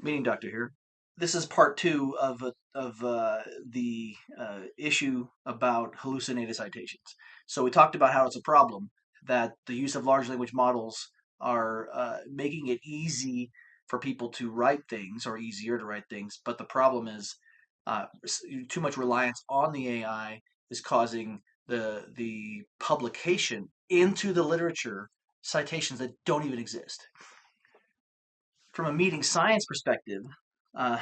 Meeting Doctor here. This is part two of the issue about hallucinated citations. So we talked about how it's a problem that the use of large language models are making it easy for people to write things or easier to write things, but the problem is too much reliance on the AI is causing the publication into the literature citations that don't even exist. From a meeting science perspective, uh,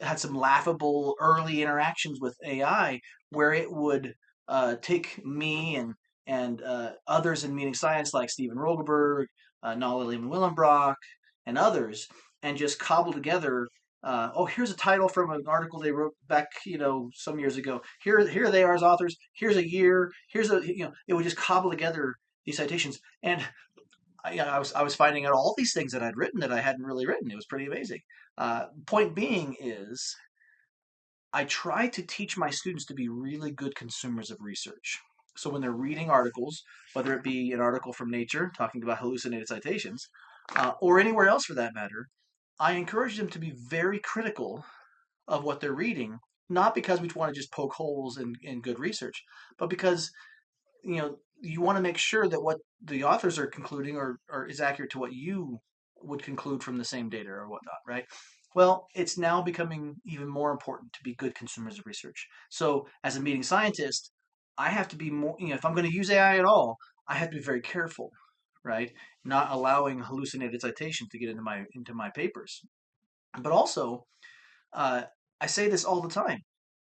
had some laughable early interactions with AI where it would take me and others in meeting science like Steven Rogelberg, Nala Lehman-Willenbrock, and others, and just cobble together. Oh, here's a title from an article they wrote back, some years ago. Here they are as authors. Here's a year. It would just cobble together these citations, and I was finding out all these things that I'd written that I hadn't really written. It was pretty amazing. Point being is, I try to teach my students to be really good consumers of research. So when they're reading articles, whether it be an article from Nature talking about hallucinated citations, or anywhere else for that matter, I encourage them to be very critical of what they're reading, not because we want to just poke holes in good research, but because you want to make sure that what the authors are concluding or is accurate to what you would conclude from the same data or whatnot, right? Well, it's now becoming even more important to be good consumers of research. So, as a meeting scientist, I have to be more, if I'm going to use AI at all, I have to be very careful, right? Not allowing hallucinated citations to get into my papers. But also, uh, I say this all the time.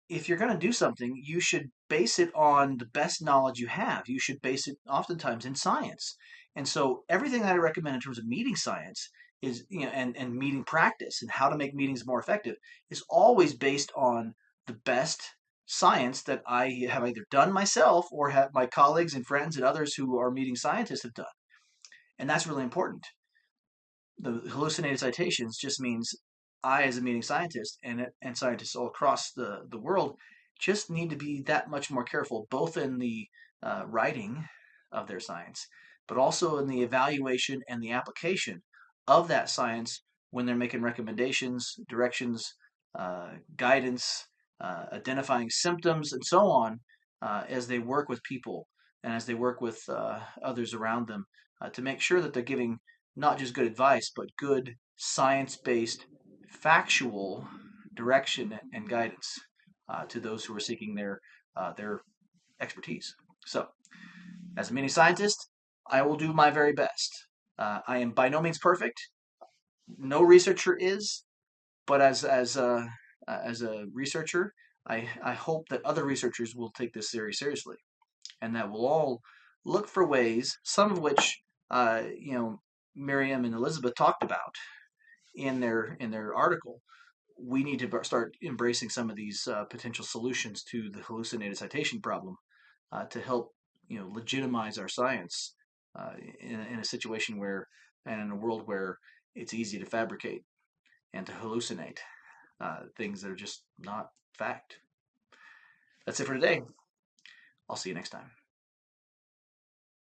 If you're going to do something, you should base it on the best knowledge you have. You should base it oftentimes in science. And so everything that I recommend in terms of meeting science is, and meeting practice and how to make meetings more effective is always based on the best science that I have either done myself or have my colleagues and friends and others who are meeting scientists have done. And that's really important. The hallucinated citations just means I, as a meeting scientist, and scientists all across the world, just need to be that much more careful, both in the writing of their science, but also in the evaluation and the application of that science when they're making recommendations, directions, guidance, identifying symptoms, and so on, as they work with people and as they work with others around them to make sure that they're giving not just good advice, but good science-based, factual direction and guidance to those who are seeking their expertise. So, as a mini scientist, I will do my very best. I am by no means perfect. No researcher is, but as a researcher, I hope that other researchers will take this very seriously, and that we'll all look for ways, some of which Miriam and Elizabeth talked about in their article. We need to start embracing some of these potential solutions to the hallucinated citation problem to help legitimize our science in a situation where and in a world where it's easy to fabricate and to hallucinate things that are just not fact. That's it for today. I'll see you next time.